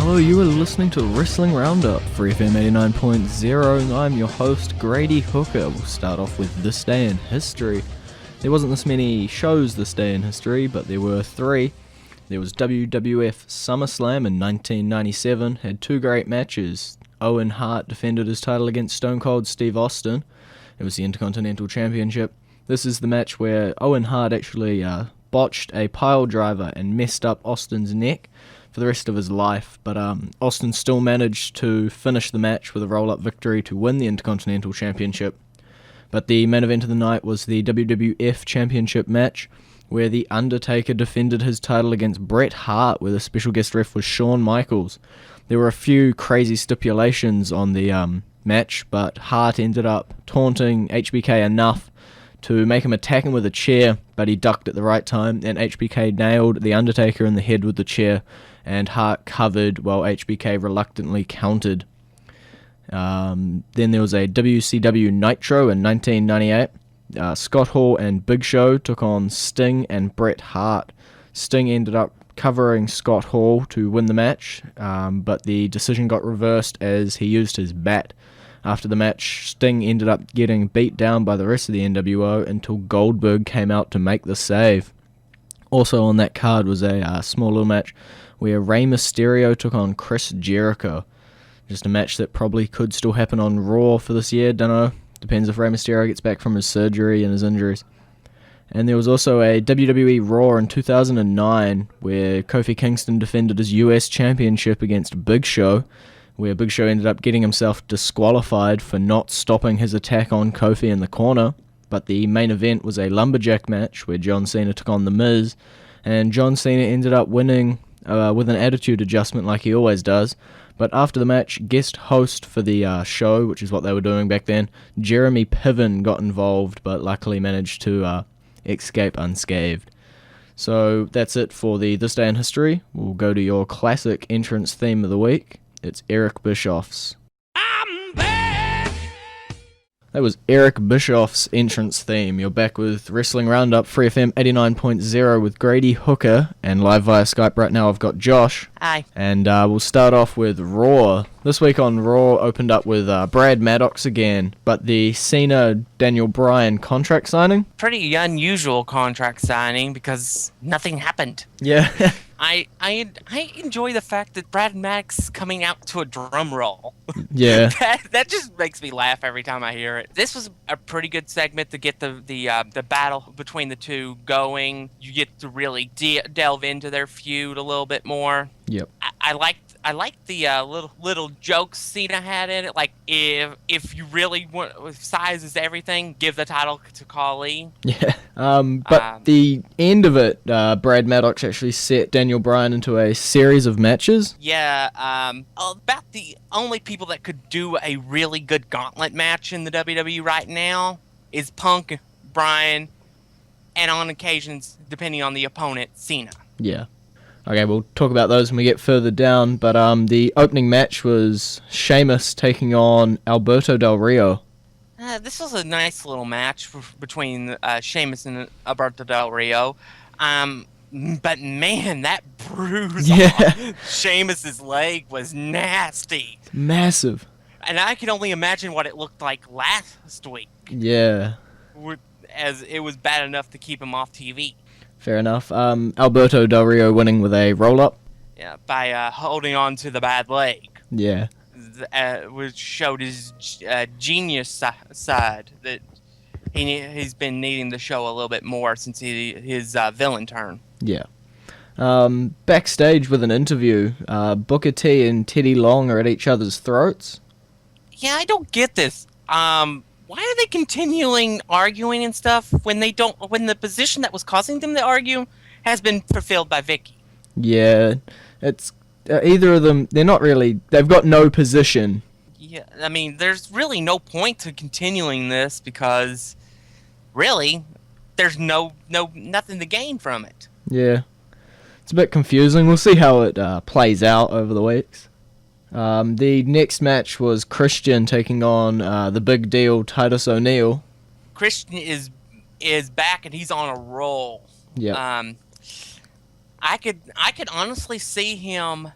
Hello, you are listening to Wrestling Roundup, FreeFM 89.0. I'm your host, Grady Hooker. We'll start off with This Day in History. There wasn't this many shows this day in history, but there were three. There was WWF SummerSlam in 1997, had two great matches. Owen Hart defended his title against Stone Cold Steve Austin. It was the Intercontinental Championship. This is the match where Owen Hart actually botched a pile driver and messed up Austin's neck for the rest of his life, but Austin still managed to finish the match with a roll-up victory to win the Intercontinental Championship. But the main event of the night was the WWF Championship match, where The Undertaker defended his title against Bret Hart, where the special guest ref was Shawn Michaels. There were a few crazy stipulations on the match, but Hart ended up taunting HBK enough to make him attack him with a chair, but he ducked at the right time, and HBK nailed The Undertaker in the head with the chair, and Hart covered while HBK reluctantly countered. Then there was a WCW Nitro in 1998. Scott Hall and Big Show took on Sting and Bret Hart. Sting ended up covering Scott Hall to win the match, but the decision got reversed as he used his bat. After the match, Sting ended up getting beat down by the rest of the NWO until Goldberg came out to make the save. Also on that card was a small little match where Rey Mysterio took on Chris Jericho. Just a match that probably could still happen on Raw for this year, dunno. Depends if Rey Mysterio gets back from his surgery and his injuries. And there was also a WWE Raw in 2009 where Kofi Kingston defended his US Championship against Big Show, where Big Show ended up getting himself disqualified for not stopping his attack on Kofi in the corner. But the main event was a lumberjack match where John Cena took on The Miz, and John Cena ended up winning with an attitude adjustment like he always does. But after the match, guest host for the show, which is what they were doing back then, Jeremy Piven got involved, but luckily managed to escape unscathed. So that's it for the This Day in History. We'll go to your classic entrance theme of the week. It's Eric Bischoff's. I'm back! That was Eric Bischoff's entrance theme. You're back with Wrestling Roundup, FreeFM 89.0 with Grady Hooker, and live via Skype right now I've got Josh. Hi. And we'll start off with Raw. This week on Raw opened up with Brad Maddox again, but the Cena-Daniel Bryan contract signing? Pretty unusual contract signing because nothing happened. Yeah. I enjoy the fact that Brad Maddox is coming out to a drum roll. Yeah. that just makes me laugh every time I hear it. This was a pretty good segment to get the battle between the two going. You get to really delve into their feud a little bit more. Yep. I liked the little jokes Cena had in it. Like, if you really want, if size is everything, give the title to Khali. Yeah. But the end of it, Brad Maddox actually set Daniel Bryan into a series of matches. Yeah. About the only people that could do a really good gauntlet match in the WWE right now is Punk, Bryan, and on occasions, depending on the opponent, Cena. Yeah. Okay, we'll talk about those when we get further down, but the opening match was Sheamus taking on Alberto Del Rio. This was a nice little match between Sheamus and Alberto Del Rio. But man, that bruise on Sheamus's leg was nasty. Massive. And I can only imagine what it looked like last week. Yeah. As it was bad enough to keep him off TV. Fair enough. Alberto Del Rio winning with a roll-up. Yeah, by holding on to the bad leg. Yeah. Which showed his genius side that he's been needing to show a little bit more since his villain turn. Yeah. Backstage with an interview, Booker T and Teddy Long are at each other's throats. Yeah, I don't get this. Why are they continuing arguing and stuff when the position that was causing them to argue has been fulfilled by Vicky? Yeah, it's either of them. They've got no position. Yeah, I mean, there's really no point to continuing this because really there's nothing to gain from it. Yeah, it's a bit confusing. We'll see how it plays out over the weeks. The next match was Christian taking on the big deal Titus O'Neil. Christian is back and he's on a roll. Yeah. I could honestly see him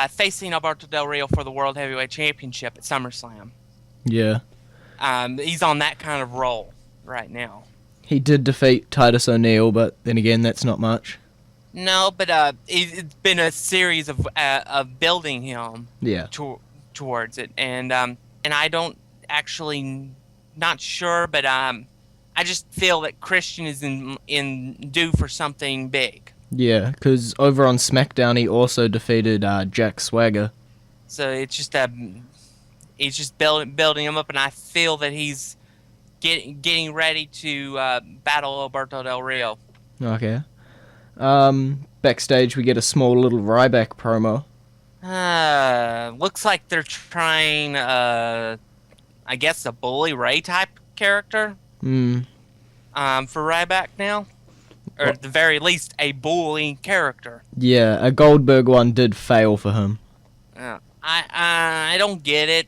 facing Alberto Del Rio for the World Heavyweight Championship at SummerSlam. Yeah. He's on that kind of roll right now. He did defeat Titus O'Neil, but then again, that's not much. No, but it's been a series of building him towards it, and I don't actually not sure, but I just feel that Christian is in due for something big. Yeah, because over on SmackDown, he also defeated Jack Swagger. So it's just building him up, and I feel that he's getting ready to battle Alberto Del Rio. Okay. Backstage, we get a small little Ryback promo. Looks like they're trying, I guess, a Bully Ray type character. For Ryback now. Or at the very least, a bullying character. Yeah, a Goldberg one did fail for him. I don't get it.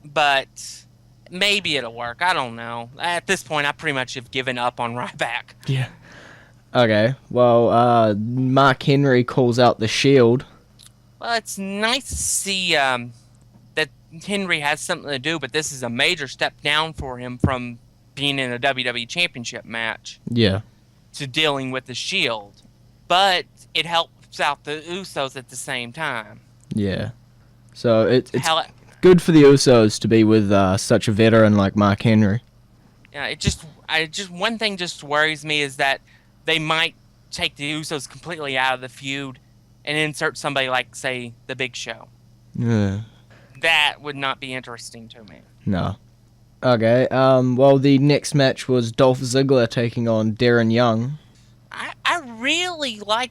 But maybe it'll work. I don't know. At this point, I pretty much have given up on Ryback. Yeah. Okay, well, Mark Henry calls out the Shield. Well, it's nice to see that Henry has something to do, but this is a major step down for him from being in a WWE Championship match. Yeah. To dealing with the Shield. But it helps out the Usos at the same time. Yeah. So it's good for the Usos to be with such a veteran like Mark Henry. Yeah, one thing just worries me is that they might take the Usos completely out of the feud and insert somebody like, say, The Big Show. Yeah. That would not be interesting to me. No. Okay, well, the next match was Dolph Ziggler taking on Darren Young. I really like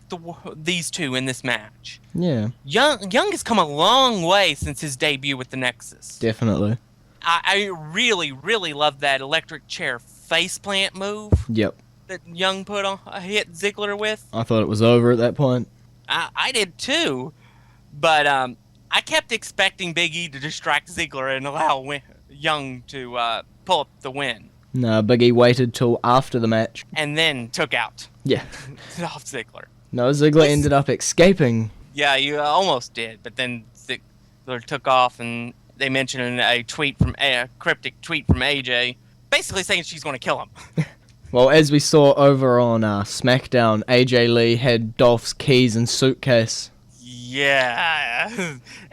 these two in this match. Yeah. Young has come a long way since his debut with the Nexus. Definitely. I really, really love that electric chair faceplant move. Yep. That Young hit Ziggler with. I thought it was over at that point. I did too, but I kept expecting Big E to distract Ziggler and allow Young to pull up the win. No, Big E waited till after the match. And then took out. Yeah. Dolph Ziggler. No, Ziggler ended up escaping. Yeah, you almost did, but then Ziggler took off, and they mentioned a cryptic tweet from AJ, basically saying she's going to kill him. Well, as we saw over on SmackDown, AJ Lee had Dolph's keys and suitcase. Yeah.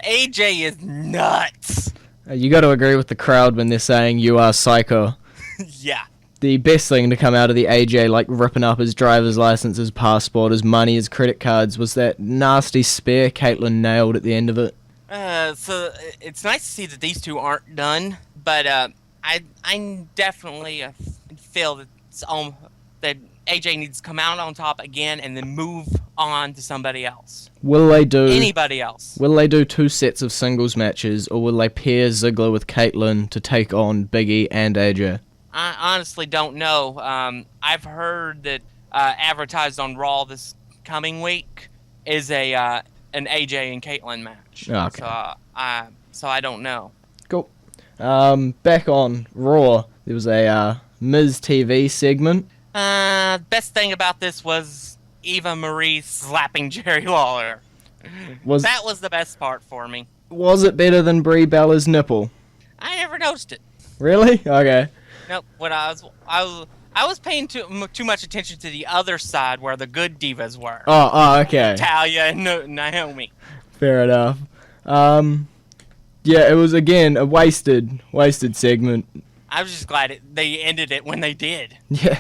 AJ is nuts. You got to agree with the crowd when they're saying you are psycho. Yeah. The best thing to come out of the AJ, like ripping up his driver's license, his passport, his money, his credit cards, was that nasty spear Caitlyn nailed at the end of it. So it's nice to see that these two aren't done, but I definitely feel that that AJ needs to come out on top again and then move on to somebody else. Will they do anybody else? Will they do 2 sets of singles matches, or will they pair Ziggler with Caitlyn to take on Big E and AJ? I honestly don't know. I've heard that advertised on Raw this coming week is an AJ and Caitlyn match. Okay. So I don't know. Cool. Back on Raw, there was a Miz TV segment. Best thing about this was Eva Marie slapping Jerry Lawler. That was the best part for me. Was it better than Brie Bella's nipple? I never noticed it. Really? Okay. Nope. When I was paying too much attention to the other side where the good divas were. Oh, okay. Talia and Naomi. Fair enough. Yeah, it was again a wasted segment. I was just glad they ended it when they did. Yeah.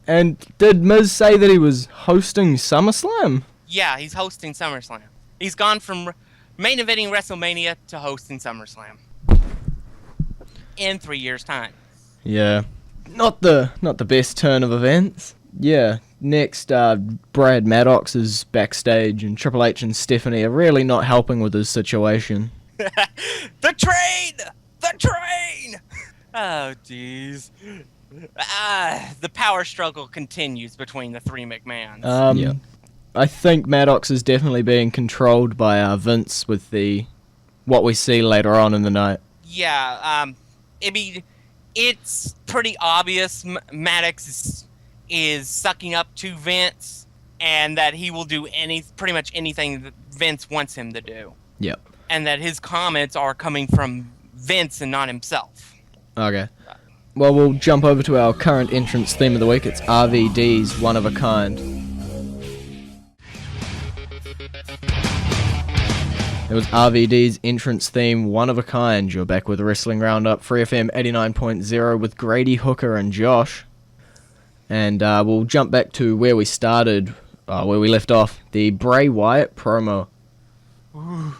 And did Miz say that he was hosting SummerSlam? Yeah, he's hosting SummerSlam. He's gone from main eventing WrestleMania to hosting SummerSlam. In 3 years' time. Yeah. Not the best turn of events. Yeah. Next, Brad Maddox is backstage, and Triple H and Stephanie are really not helping with his situation. The train! The train! Oh, jeez. The power struggle continues between the three McMahons. Yeah. I think Maddox is definitely being controlled by Vince with what we see later on in the night. Yeah, it's pretty obvious Maddox is sucking up to Vince, and that he will do pretty much anything that Vince wants him to do. Yep. And that his comments are coming from Vince and not himself. Okay. Well, we'll jump over to our current entrance theme of the week. It's RVD's One of a Kind. It was RVD's entrance theme, One of a Kind. You're back with Wrestling Roundup, FreeFM 89.0 with Grady, Hooker, and Josh. And we'll jump back to where we started, where we left off, the Bray Wyatt promo. Ooh.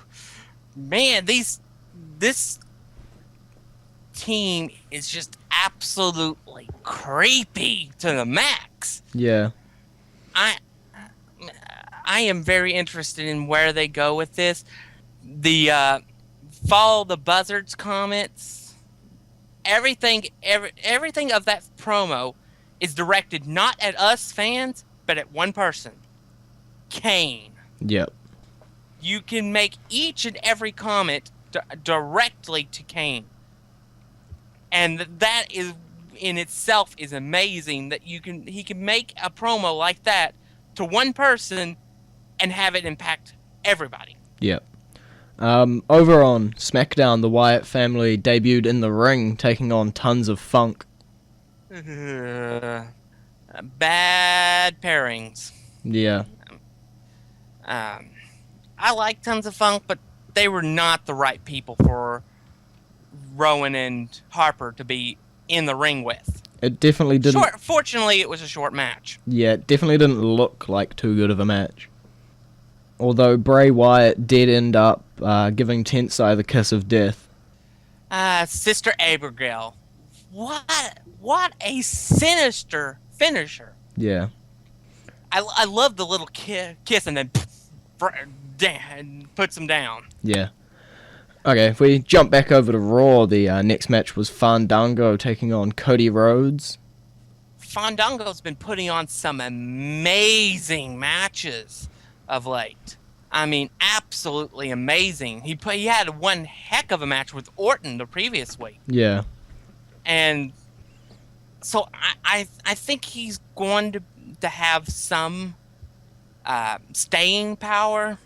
Man, this team is just absolutely creepy to the max. Yeah. I am very interested in where they go with this. The follow the buzzards comments, everything of that promo is directed not at us fans, but at one person, Kane. Yep. You can make each and every comment directly to Kane. And that is in itself is amazing that he can make a promo like that to one person and have it impact everybody. Yep. Over on SmackDown, the Wyatt family debuted in the ring, taking on Tons of Funk. Bad pairings. Yeah. I like Tons of Funk, but they were not the right people for Rowan and Harper to be in the ring with. It definitely didn't... Fortunately, it was a short match. Yeah, it definitely didn't look like too good of a match. Although Bray Wyatt did end up giving Tensai the kiss of death. Sister Abigail. What a sinister finisher. Yeah. I love the little kiss and then puts him down. Yeah. Okay, if we jump back over to Raw, the next match was Fandango taking on Cody Rhodes. Fandango's been putting on some amazing matches of late. I mean, absolutely amazing. He had one heck of a match with Orton the previous week. Yeah. And so I think he's going to have some staying power.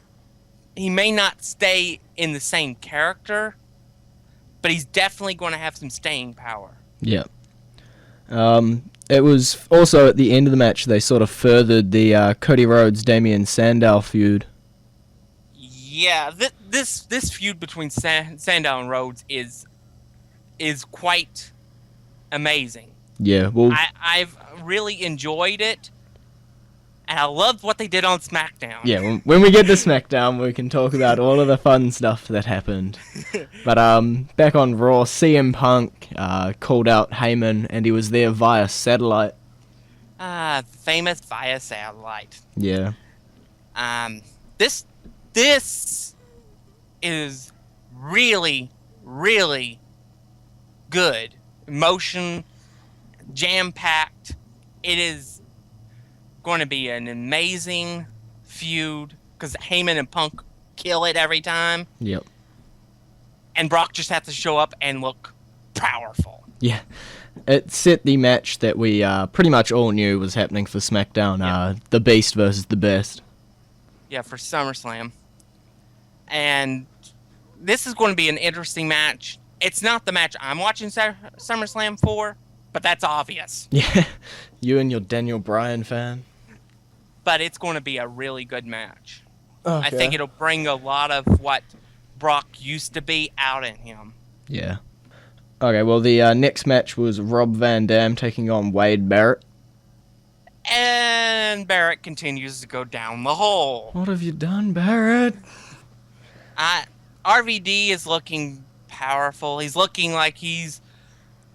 He may not stay in the same character, but he's definitely going to have some staying power. Yeah. It was also at the end of the match they sort of furthered the Cody Rhodes Damian Sandow feud. Yeah, this feud between Sandow and Rhodes is quite amazing. Yeah, well, I've really enjoyed it, and I loved what they did on SmackDown. Yeah, when we get to SmackDown, we can talk about all of the fun stuff that happened. But back on Raw, CM Punk called out Heyman, and he was there via satellite. Famous via satellite. Yeah. This is really, really good. Emotion, jam-packed. It is going to be an amazing feud because Heyman and Punk kill it every time. Yep. And Brock just has to show up and look powerful. Yeah. It set the match that we pretty much all knew was happening for SmackDown, the Beast versus the Best. Yeah, for SummerSlam. And this is going to be an interesting match. It's not the match I'm watching SummerSlam for, but that's obvious. Yeah, you and your Daniel Bryan fan. But it's going to be a really good match. Okay. I think it'll bring a lot of what Brock used to be out in him. Yeah. Okay, well, the next match was Rob Van Dam taking on Wade Barrett. And Barrett continues to go down the hole. What have you done, Barrett? RVD is looking powerful. He's looking like he's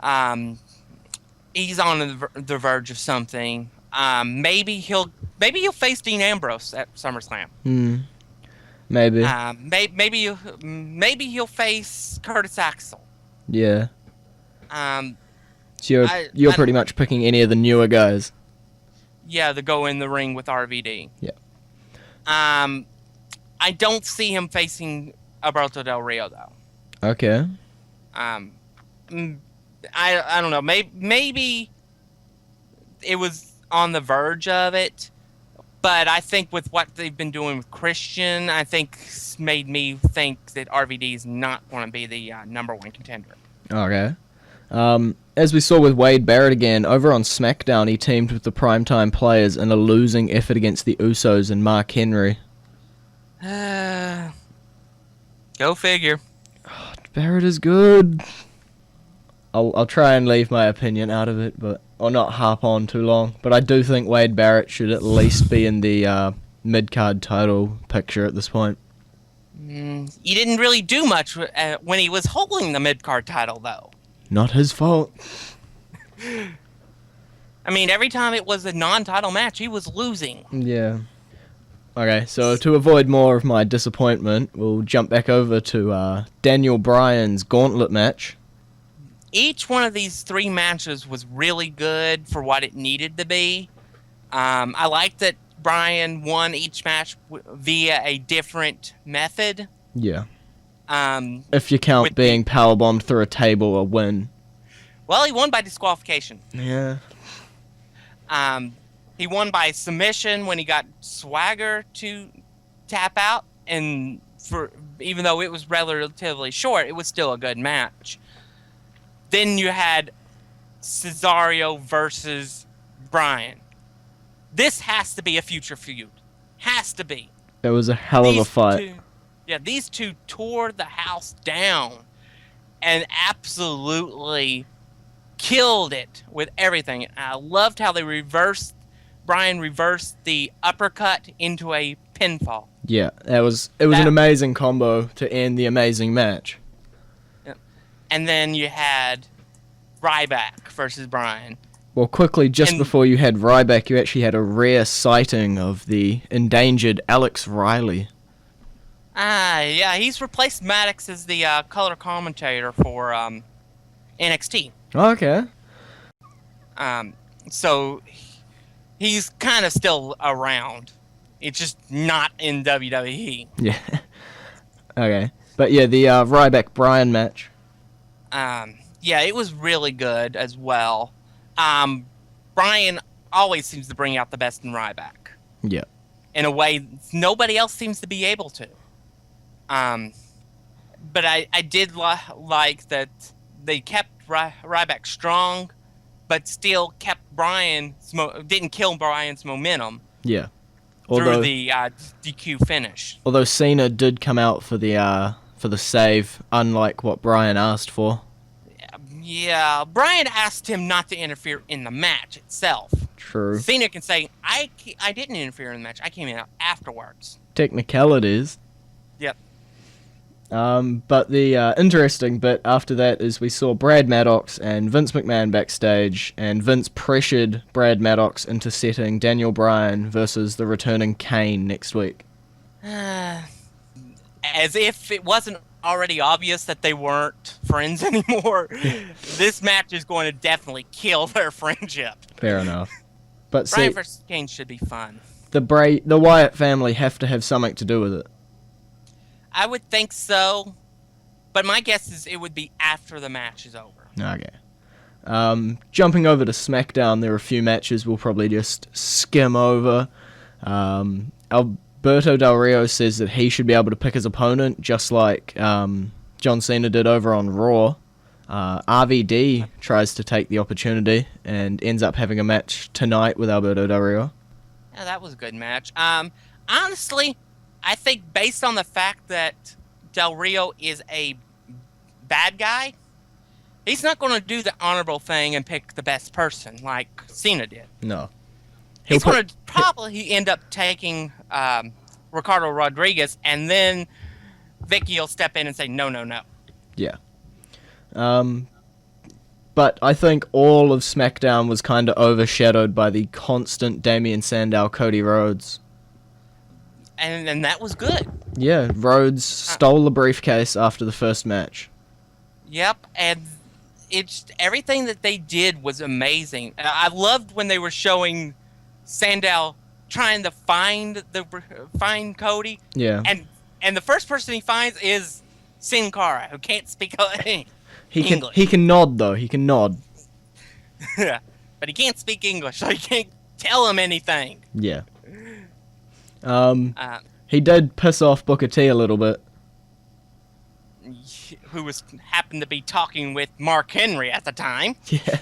on the verge of something. Maybe he'll face Dean Ambrose at SummerSlam. Maybe. Maybe he'll face Curtis Axel. Yeah. So you're pretty much picking any of the newer guys. Yeah, to go in the ring with RVD. Yeah. I don't see him facing Alberto Del Rio though. Okay. I don't know. Maybe it was on the verge of it, But I think with what they've been doing with Christian, I think it's made me think that RVD is not going to be the number one contender. Okay. As we saw with Wade Barrett again, over on SmackDown, he teamed with the Primetime Players in a losing effort against the Usos and Mark Henry. Go figure. Barrett is good. I'll try and leave my opinion out of it, or not harp on too long. But I do think Wade Barrett should at least be in the mid-card title picture at this point. He didn't really do much when he was holding the mid-card title, though. Not his fault. I mean, every time it was a non-title match, he was losing. Yeah. Okay, so to avoid more of my disappointment, we'll jump back over to Daniel Bryan's gauntlet match. Each one of these 3 matches was really good for what it needed to be. I like that Bryan won each match via a different method. Yeah. If you count being powerbombed through a table a win. Well, he won by disqualification. Yeah. He won by submission when he got Swagger to tap out, and even though it was relatively short, it was still a good match. Then you had Cesaro versus Bryan. This has to be a future feud. Has to be. It was a hell of a fight. These two tore the house down and absolutely killed it with everything. I loved how Bryan reversed the uppercut into a pinfall. Yeah, it was an amazing combo to end the amazing match. And then you had Ryback versus Bryan. Well, quickly, before you had Ryback, you actually had a rare sighting of the endangered Alex Riley. Yeah, he's replaced Maddox as the color commentator for NXT. Okay. So he's kind of still around. It's just not in WWE. Yeah. Okay. But yeah, the Ryback-Bryan match. Yeah, it was really good as well. Bryan always seems to bring out the best in Ryback. Yeah. In a way nobody else seems to be able to. But I did like that they kept Ryback strong, but still kept didn't kill Bryan's momentum. Yeah. Through the DQ finish. Although Cena did come out for the save, unlike what Bryan asked for. Yeah, Bryan asked him not to interfere in the match itself. True. Cena can say, I didn't interfere in the match. I came in afterwards. Technicalities. Yep. But the interesting bit after that is we saw Brad Maddox and Vince McMahon backstage, and Vince pressured Brad Maddox into setting Daniel Bryan versus the returning Kane next week. As if it wasn't already obvious that they weren't friends anymore, this match is going to definitely kill their friendship. Fair enough. But Bryan versus Kane should be fun. The Wyatt family have to have something to do with it. I would think so, but my guess is it would be after the match is over. Okay. Jumping over to SmackDown, there are a few matches we'll probably just skim over. Alberto Del Rio says that he should be able to pick his opponent, just like John Cena did over on Raw. RVD tries to take the opportunity and ends up having a match tonight with Alberto Del Rio. Yeah, that was a good match. Honestly, I think based on the fact that Del Rio is a bad guy, he's not going to do the honorable thing and pick the best person like Cena did. No. He's going to probably end up taking Ricardo Rodriguez, and then Vicky will step in and say, no. Yeah. But I think all of SmackDown was kind of overshadowed by the constant Damian Sandow, Cody Rhodes. And that was good. Yeah, Rhodes stole the briefcase after the first match. Yep, and everything that they did was amazing. I loved when they were showing Sandow trying to find Cody. Yeah. And the first person he finds is Sin Cara, who can't speak English. He can nod though. He can nod. But he can't speak English, so he can't tell him anything. Yeah. He did piss off Booker T a little bit. Who happened to be talking with Mark Henry at the time. Yeah.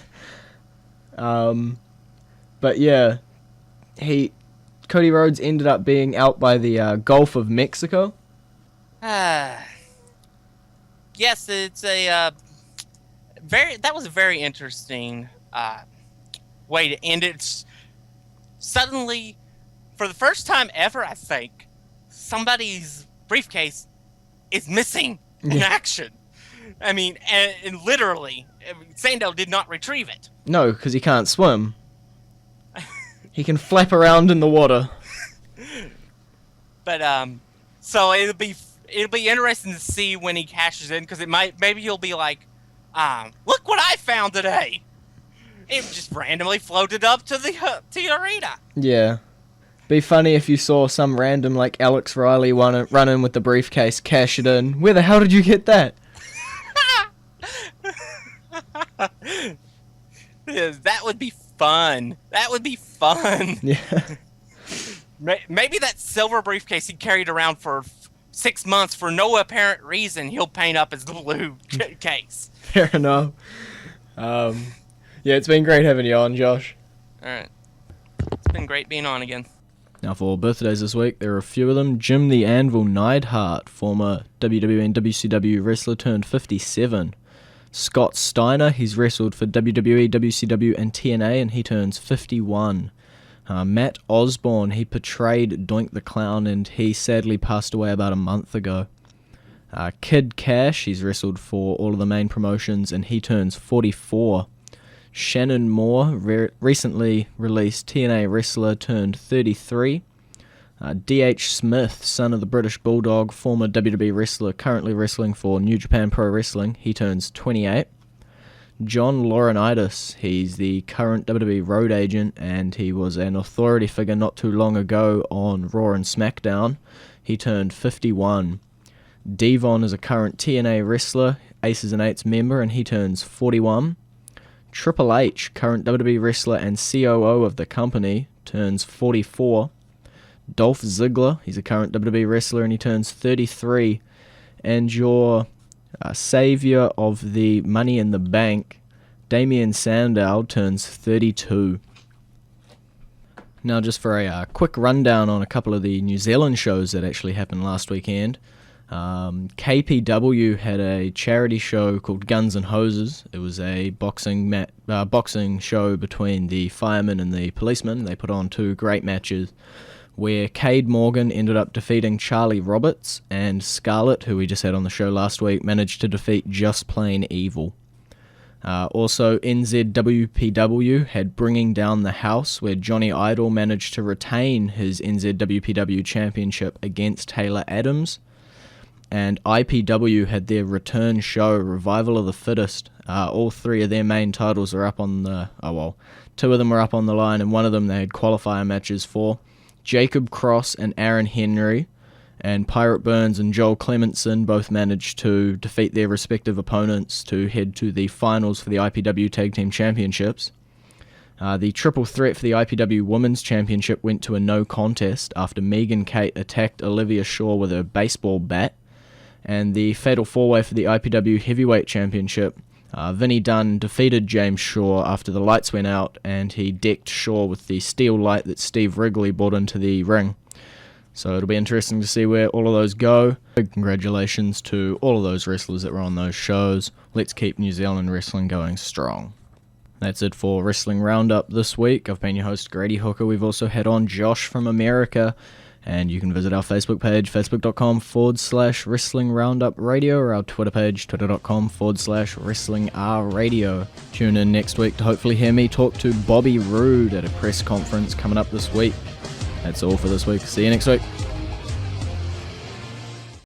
But yeah, Cody Rhodes ended up being out by the Gulf of Mexico. Yes, it's that was a very interesting way to end it. Suddenly, for the first time ever, I think, somebody's briefcase is missing in action. I mean, and literally, Sandow did not retrieve it. No, because he can't swim. He can flap around in the water. But so it'll be interesting to see when he cashes in, because maybe he'll be like, look what I found today. It just randomly floated up to the arena. Yeah. Be funny if you saw some random like Alex Riley run in with the briefcase, cash it in. Where the hell did you get that? That would be fun. Yeah. Maybe that silver briefcase he carried around for 6 months for no apparent reason, he'll paint up as the blue case. Fair enough. Yeah, it's been great having you on, Josh. Alright. It's been great being on again. Now for birthdays this week, there are a few of them. Jim the Anvil Neidhart, former WWE and WCW wrestler, turned 57. Scott Steiner, he's wrestled for WWE, WCW and TNA, and he turns 51. Matt Osborne, he portrayed Doink the Clown, and he sadly passed away about a month ago. Kid Cash, he's wrestled for all of the main promotions, and he turns 44. Shannon Moore, recently released TNA wrestler, turned 33. D.H. Smith, son of the British Bulldog, former WWE wrestler, currently wrestling for New Japan Pro Wrestling, he turns 28. John Laurinaitis, he's the current WWE road agent, and he was an authority figure not too long ago on Raw and SmackDown. He turned 51. Devon is a current TNA wrestler, Aces and Eights member, and he turns 41. Triple H, current WWE wrestler and COO of the company, turns 44. Dolph Ziggler, he's a current WWE wrestler, and he turns 33. And your savior of the Money in the Bank, Damien Sandow, turns 32. Now just for a quick rundown on a couple of the New Zealand shows that actually happened last weekend. KPW had a charity show called Guns and Hoses. It was a boxing show between the firemen and the policemen. They put on two great matches where Cade Morgan ended up defeating Charlie Roberts, and Scarlett, who we just had on the show last week, managed to defeat Just Plain Evil. Also, NZWPW had Bringing Down the House, where Johnny Idol managed to retain his NZWPW championship against Taylor Adams. And IPW had their return show, Revival of the Fittest. All three of their main titles are up on the... two of them were up on the line, and one of them they had qualifier matches for. Jacob Cross and Aaron Henry, and Pirate Burns and Joel Clementson both managed to defeat their respective opponents to head to the finals for the IPW Tag Team Championships. The triple threat for the IPW Women's Championship went to a no contest after Megan Kate attacked Olivia Shaw with a baseball bat. And the fatal four-way for the IPW Heavyweight Championship, Vinnie Dunn defeated James Shaw after the lights went out, and he decked Shaw with the steel light that Steve Wrigley brought into the ring. So it'll be interesting to see where all of those go. Big congratulations to all of those wrestlers that were on those shows. Let's keep New Zealand wrestling going strong. That's it for Wrestling Roundup this week. I've been your host, Grady Hooker. We've also had on Josh from America. And you can visit our Facebook page, facebook.com/Wrestling Roundup Radio, or our Twitter page, twitter.com/Wrestling R Radio. Tune in next week to hopefully hear me talk to Bobby Roode at a press conference coming up this week. That's all for this week. See you next week.